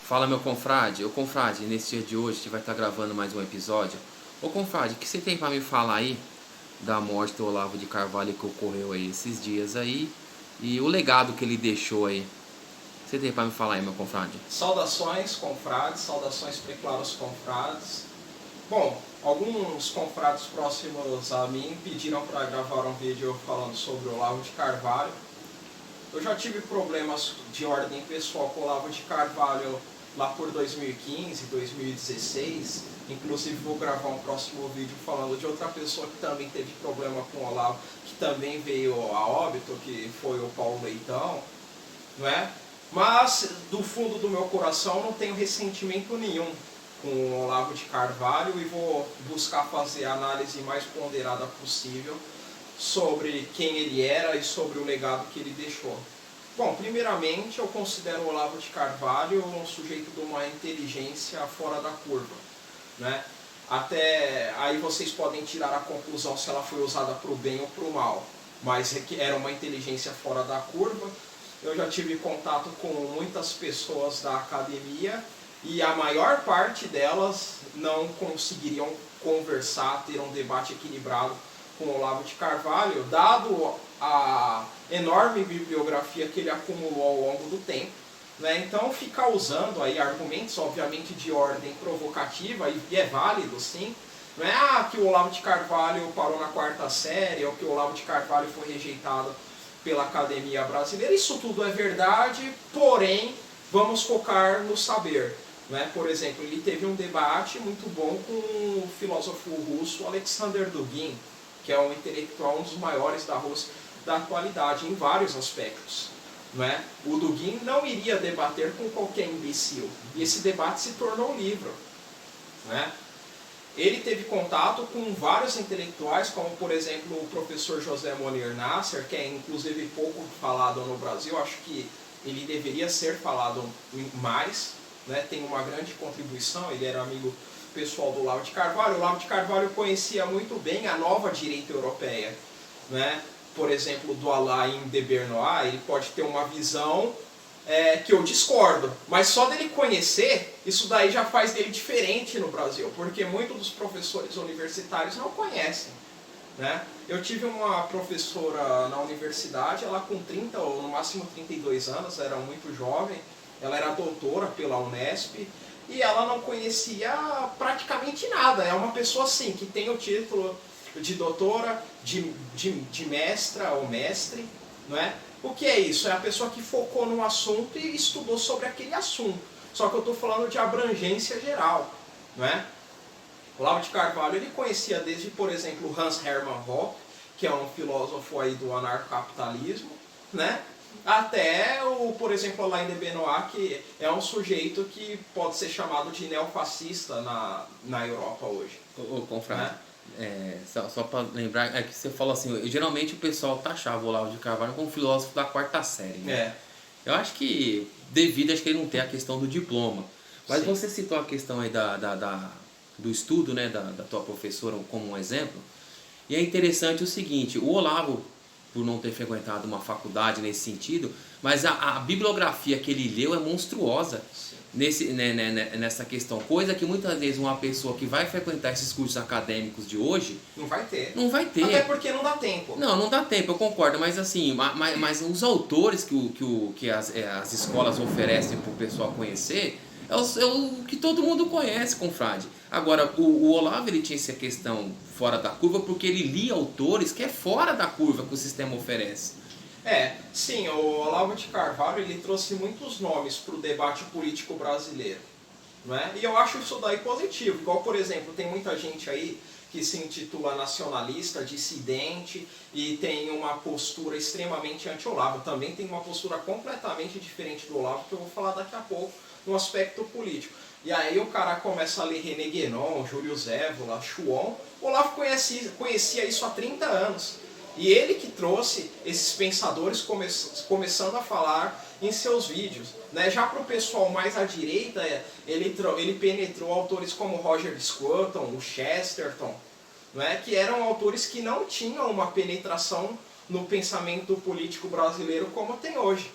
Fala, meu confrade. Ô, confrade, nesse dia de hoje a gente vai estar gravando mais um episódio. Ô, confrade, o que você tem pra me falar aí da morte do Olavo de Carvalho que ocorreu aí esses dias aí e o legado que ele deixou aí? O que você tem pra me falar aí, meu confrade? Saudações, confrades, saudações preclaros confrades. Bom, alguns confrades próximos a mim pediram para gravar um vídeo falando sobre o Olavo de Carvalho. Eu já tive problemas de ordem pessoal com o Olavo de Carvalho lá por 2015, 2016. Inclusive vou gravar um próximo vídeo falando de outra pessoa que também teve problema com o Olavo, que também veio a óbito, que foi o Paulo Leitão, não é? Mas do fundo do meu coração não tenho ressentimento nenhum com o Olavo de Carvalho e vou buscar fazer a análise mais ponderada possível sobre quem ele era e sobre o legado que ele deixou. Bom, primeiramente eu considero o Olavo de Carvalho um sujeito de uma inteligência fora da curva, né? Até aí vocês podem tirar a conclusão se ela foi usada para o bem ou para o mal, mas era uma inteligência fora da curva. Eu já tive contato com muitas pessoas da academia e a maior parte delas não conseguiriam conversar, ter um debate equilibrado com o Olavo de Carvalho, dado a enorme bibliografia que ele acumulou ao longo do tempo, né? Então ficar usando aí argumentos, obviamente de ordem provocativa, e é válido sim, não é que o Olavo de Carvalho parou na quarta série, ou que o Olavo de Carvalho foi rejeitado pela academia brasileira, isso tudo é verdade, porém vamos focar no saber. Né? Por exemplo, ele teve um debate muito bom com o filósofo russo Alexander Dugin, que é um intelectual, um dos maiores da Rússia da atualidade, em vários aspectos. Né? O Dugin não iria debater com qualquer imbecil, e esse debate se tornou um livro. Né? Ele teve contato com vários intelectuais, como por exemplo o professor José Monir Nasser, que é inclusive pouco falado no Brasil, acho que ele deveria ser falado mais, né? Tem uma grande contribuição, ele era amigo pessoal do Olavo de Carvalho. O Olavo de Carvalho conhecia muito bem a nova direita europeia. Né? Por exemplo, do Alain de Benoist, ele pode ter uma visão que eu discordo, mas só dele conhecer, isso daí já faz dele diferente no Brasil, porque muitos dos professores universitários não conhecem. Né? Eu tive uma professora na universidade, ela com 30 ou no máximo 32 anos, era muito jovem, ela era doutora pela Unesp, e ela não conhecia praticamente nada. É uma pessoa assim, que tem o título de doutora, de mestra ou mestre, não é? O que é isso? É a pessoa que focou num assunto e estudou sobre aquele assunto. Só que eu estou falando de abrangência geral, não é? O Olavo de Carvalho ele conhecia desde, por exemplo, Hans Hermann Hoppe, que é um filósofo aí do anarcocapitalismo, né? Até, por exemplo, Alain de Benoist, que é um sujeito que pode ser chamado de neofascista na Europa hoje. Ô, confrade, só para lembrar, é que você falou assim, geralmente o pessoal taxava o Olavo de Carvalho como filósofo da quarta série. Né? Eu acho que, acho que ele não tem a questão do diploma. Mas sim, você citou a questão aí do estudo, né, da tua professora como um exemplo. E é interessante o seguinte, o Olavo, por não ter frequentado uma faculdade nesse sentido, mas a bibliografia que ele leu é monstruosa nessa questão. Coisa que muitas vezes uma pessoa que vai frequentar esses cursos acadêmicos de hoje não vai ter. Não vai ter. Até porque não dá tempo. Não dá tempo, eu concordo. Mas assim, mas os autores que as escolas oferecem para o pessoal conhecer é o que todo mundo conhece, confrade. Agora, o Olavo ele tinha essa questão fora da curva porque ele lia autores que é fora da curva que o sistema oferece. Sim, o Olavo de Carvalho ele trouxe muitos nomes para o debate político brasileiro. Não é? E eu acho isso daí positivo. Igual, por exemplo, tem muita gente aí que se intitula nacionalista, dissidente e tem uma postura extremamente anti-Olavo. Também tem uma postura completamente diferente do Olavo, que eu vou falar daqui a pouco, no aspecto político. E aí o cara começa a ler René Guénon, Júlio Zévola, Schwann. O Olavo conhecia isso há 30 anos. E ele que trouxe esses pensadores começando a falar em seus vídeos. Né? Já para o pessoal mais à direita, ele penetrou autores como Roger Scruton, o Chesterton, né? Que eram autores que não tinham uma penetração no pensamento político brasileiro como tem hoje.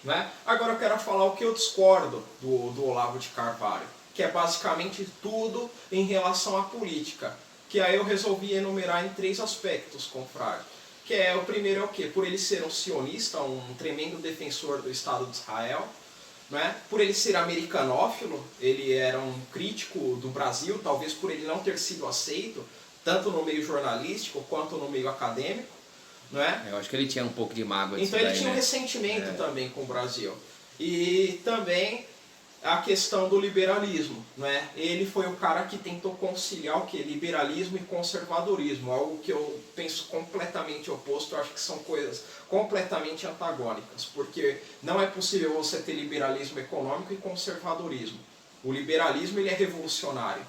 Né? Agora eu quero falar o que eu discordo do Olavo de Carvalho, que é basicamente tudo em relação à política, que aí eu resolvi enumerar em 3 aspectos, confrade. Que o primeiro é o quê? Por ele ser um sionista, um tremendo defensor do Estado de Israel, né? Por ele ser americanófilo, ele era um crítico do Brasil, talvez por ele não ter sido aceito, tanto no meio jornalístico quanto no meio acadêmico. Não é? Eu acho que ele tinha um pouco de mágoa disso. Então ele tinha um ressentimento também com o Brasil. E também a questão do liberalismo. Não é? Ele foi o cara que tentou conciliar o quê? Liberalismo e conservadorismo, algo que eu penso completamente oposto. Eu acho que são coisas completamente antagônicas, porque não é possível você ter liberalismo econômico e conservadorismo. O liberalismo ele é revolucionário.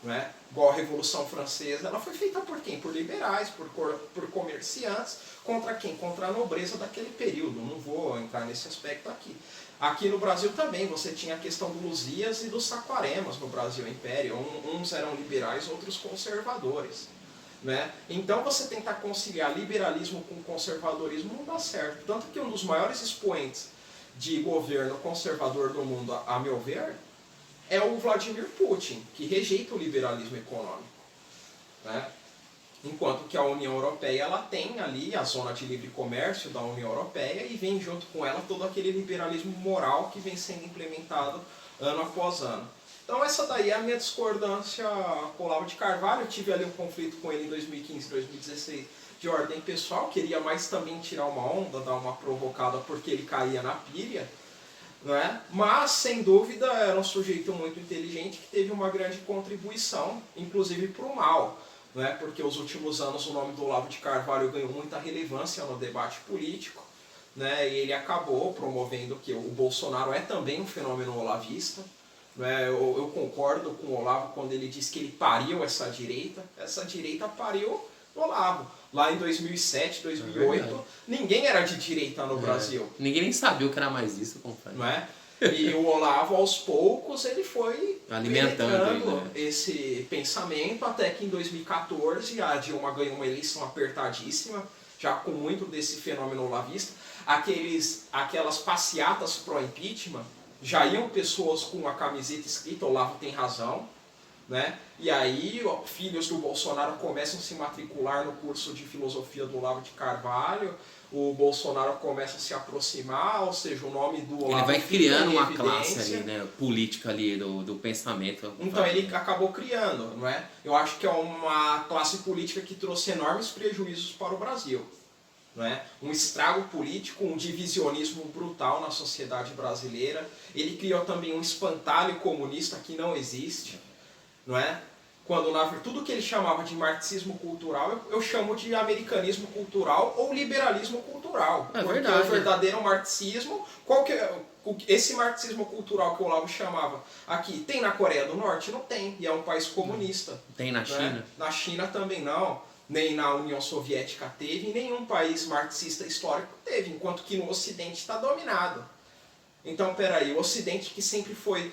Não é? Igual a Revolução Francesa, ela foi feita por quem? Por liberais, por comerciantes, contra quem? Contra a nobreza daquele período. Não vou entrar nesse aspecto aqui. Aqui no Brasil também, você tinha a questão do Luzias e dos Saquaremas no Brasil Império. Uns eram liberais, outros conservadores. Né? Então você tentar conciliar liberalismo com conservadorismo não dá certo. Tanto que um dos maiores expoentes de governo conservador do mundo, a meu ver, é o Vladimir Putin, que rejeita o liberalismo econômico. Né? Enquanto que a União Europeia ela tem ali a zona de livre comércio da União Europeia e vem junto com ela todo aquele liberalismo moral que vem sendo implementado ano após ano. Então essa daí é a minha discordância com o Olavo de Carvalho. Eu tive ali um conflito com ele em 2015, 2016 de ordem pessoal. Queria mais também tirar uma onda, dar uma provocada porque ele caía na pilha. Não é? Mas, sem dúvida, era um sujeito muito inteligente que teve uma grande contribuição, inclusive para o mal. Não é? Porque os últimos anos o nome do Olavo de Carvalho ganhou muita relevância no debate político. Né? E ele acabou promovendo que o Bolsonaro é também um fenômeno olavista. Não é? Eu concordo com o Olavo quando ele diz que ele pariu essa direita. Essa direita pariu o Olavo. Lá em 2007, 2008, ninguém era de direita no Brasil. Ninguém nem sabia o que era mais isso, confere. Não é? E o Olavo, aos poucos, ele foi alimentando esse pensamento, até que em 2014 a Dilma ganhou uma eleição apertadíssima, já com muito desse fenômeno olavista. Aquelas passeatas pró-impeachment, já iam pessoas com a camiseta escrita Olavo tem razão. Né? E aí, filhos do Bolsonaro começam a se matricular no curso de filosofia do Olavo de Carvalho, o Bolsonaro começa a se aproximar, ou seja, o nome do Olavo... Ele vai criando uma classe ali, né, política ali, do pensamento. Então ele acabou criando, não é? Eu acho que é uma classe política que trouxe enormes prejuízos para o Brasil. Não é? Um estrago político, um divisionismo brutal na sociedade brasileira. Ele criou também um espantalho comunista que não existe. Não é? Quando tudo que ele chamava de marxismo cultural, eu chamo de americanismo cultural ou liberalismo cultural. É porque verdade, o verdadeiro marxismo, esse marxismo cultural que o Olavo chamava aqui, tem na Coreia do Norte? Não tem, e é um país comunista. Tem na China? Na China também não, nem na União Soviética teve, em nenhum país marxista histórico teve, enquanto que no Ocidente está dominado. Então, peraí, o Ocidente que sempre foi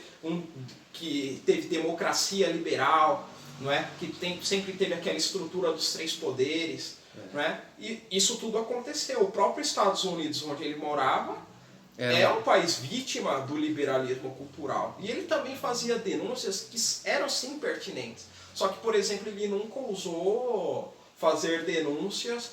que teve democracia liberal, não é? Que sempre teve aquela estrutura dos 3 poderes, não é? E isso tudo aconteceu. O próprio Estados Unidos, onde ele morava, é um país vítima do liberalismo cultural. E ele também fazia denúncias que eram sim pertinentes. Só que, por exemplo, ele nunca ousou fazer denúncias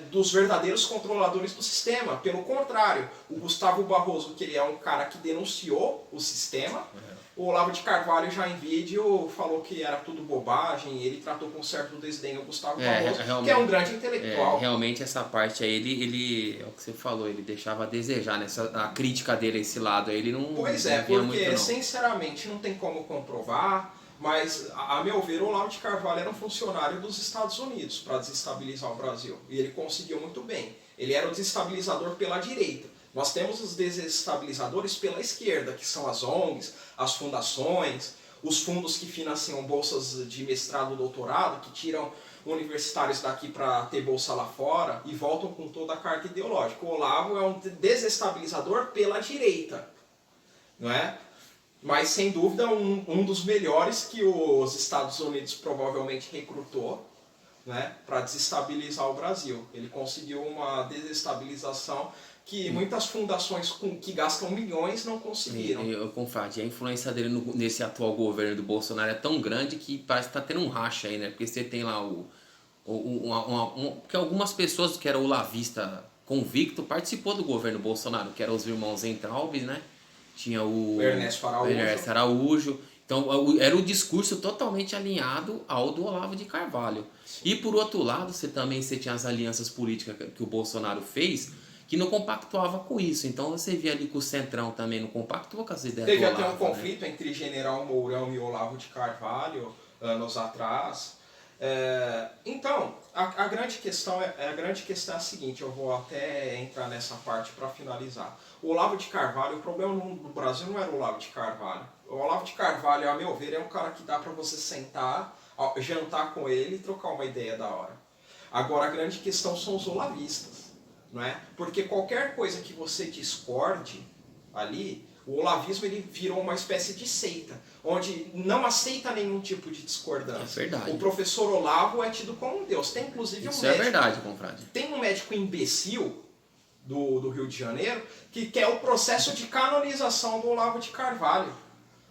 dos verdadeiros controladores do sistema. Pelo contrário, o Gustavo Barroso, que ele é um cara que denunciou o sistema, o Olavo de Carvalho já em vídeo falou que era tudo bobagem, e ele tratou com certo desdém o Gustavo Barroso, que é um grande intelectual. Realmente essa parte aí, ele é o que você falou, ele deixava a desejar, né? A crítica dele a esse lado aí, ele não... Pois não porque muito, não. Sinceramente não tem como comprovar, mas a meu ver o Olavo de Carvalho era um funcionário dos Estados Unidos para desestabilizar o Brasil, e ele conseguiu muito bem. Ele era o desestabilizador pela direita. Nós temos os desestabilizadores pela esquerda, que são as ONGs, as fundações, os fundos que financiam bolsas de mestrado e doutorado, que tiram universitários daqui para ter bolsa lá fora e voltam com toda a carga ideológica. O Olavo é um desestabilizador pela direita, não é? Mas, sem dúvida, um dos melhores que os Estados Unidos provavelmente recrutou, né, para desestabilizar o Brasil. Ele conseguiu uma desestabilização que muitas fundações que gastam milhões não conseguiram. Eu confado, a influência dele nesse atual governo do Bolsonaro é tão grande que parece que tá tendo um racha aí, né? Porque você tem lá porque algumas pessoas que eram olavista convicto participou do governo Bolsonaro, que eram os irmãos Entraubes, né? Tinha o Ernesto Araújo. Então era o discurso totalmente alinhado ao do Olavo de Carvalho. Sim. E por outro lado, você tinha as alianças políticas que o Bolsonaro fez, que não compactuava com isso. Então você via ali que o Centrão também não compactuou com as ideias do Olavo. Teve até um conflito entre General Mourão e Olavo de Carvalho, anos atrás. Então, a grande questão é a seguinte, eu vou até entrar nessa parte para finalizar. O Olavo de Carvalho, o problema no Brasil não era o Olavo de Carvalho. O Olavo de Carvalho, a meu ver, é um cara que dá para você sentar, jantar com ele e trocar uma ideia da hora. Agora, a grande questão são os olavistas, não é? Porque qualquer coisa que você discorde ali, o olavismo ele virou uma espécie de seita, onde não aceita nenhum tipo de discordância. É verdade. O professor Olavo é tido como um deus. Tem inclusive Isso um médico. É verdade, confrade. Tem um médico imbecil do Rio de Janeiro que quer o processo de canonização do Olavo de Carvalho.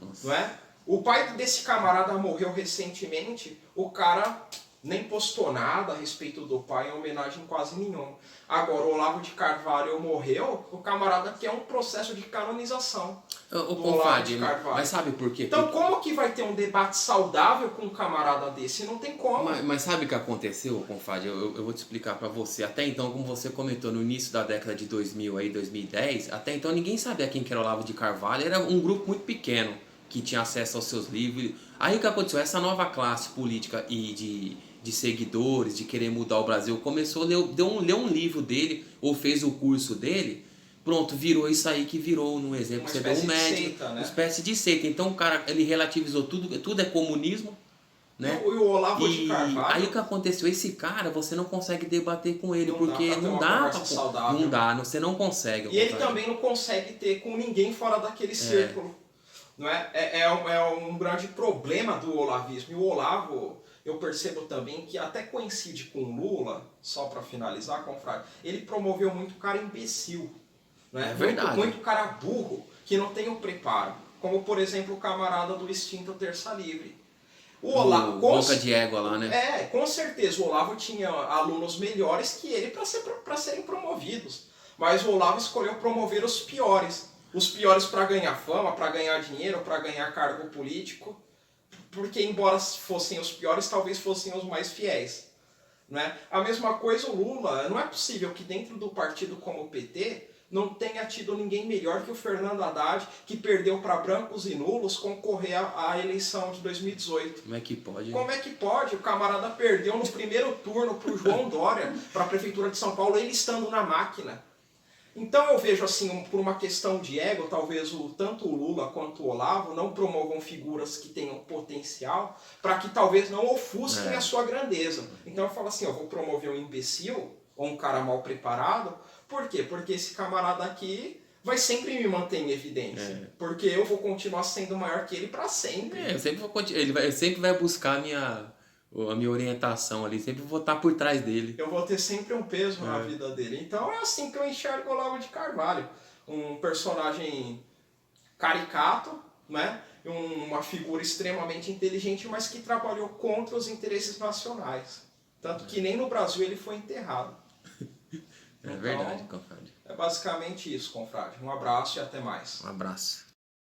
Nossa. Não é? O pai desse camarada morreu recentemente, o cara nem postou nada a respeito do pai, em homenagem quase nenhuma. Agora, o Olavo de Carvalho morreu, o camarada quer um processo de canonização do Olavo de Carvalho. Mas sabe por quê? Então, como que vai ter um debate saudável com um camarada desse? Não tem como. Mas sabe o que aconteceu, confrade? Eu vou te explicar pra você. Até então, como você comentou, no início da década de 2000, aí, 2010, até então ninguém sabia quem que era o Olavo de Carvalho. Era um grupo muito pequeno que tinha acesso aos seus livros. Aí o que aconteceu? Essa nova classe política e de seguidores, de querer mudar o Brasil, começou a ler um livro dele, ou fez o curso dele, pronto, virou isso aí que virou, no exemplo, você deu um médico, uma espécie de seita. Então o cara, ele relativizou tudo é comunismo, né? E o Olavo de Carvalho... Aí o que aconteceu? Esse cara, você não consegue debater com ele, porque não dá você não consegue. E ele também não consegue ter com ninguém fora daquele círculo. Não é? É um grande problema do olavismo. E o Olavo, eu percebo também que até coincide com o Lula, só para finalizar, confrade, ele promoveu muito cara imbecil. Não é? É verdade. Muito cara burro, que não tem o preparo. Como, por exemplo, o camarada do extinto Terça Livre. O Olavo, boca de égua lá, né? Com certeza. O Olavo tinha alunos melhores que ele para serem promovidos. Mas o Olavo escolheu promover os piores. Os piores para ganhar fama, para ganhar dinheiro, para ganhar cargo político. Porque, embora fossem os piores, talvez fossem os mais fiéis. Né? A mesma coisa o Lula. Não é possível que dentro do partido como o PT não tenha tido ninguém melhor que o Fernando Haddad, que perdeu para brancos e nulos concorrer à eleição de 2018. Como é que pode? Como é que pode? O camarada perdeu no primeiro turno para o João Dória, para a Prefeitura de São Paulo, ele estando na máquina. Então eu vejo assim, por uma questão de ego, talvez tanto o Lula quanto o Olavo não promovam figuras que tenham potencial para que talvez não ofusquem a sua grandeza. Então eu falo assim, eu vou promover um imbecil ou um cara mal preparado. Por quê? Porque esse camarada aqui vai sempre me manter em evidência. Porque eu vou continuar sendo maior que ele para sempre. Ele sempre vai buscar a minha orientação ali, sempre vou estar por trás dele. Eu vou ter sempre um peso na vida dele. Então é assim que eu enxergo o Olavo de Carvalho. Um personagem caricato, né? Uma figura extremamente inteligente, mas que trabalhou contra os interesses nacionais. Tanto que nem no Brasil ele foi enterrado. Verdade, confrade. É basicamente isso, confrade. Um abraço e até mais. Um abraço.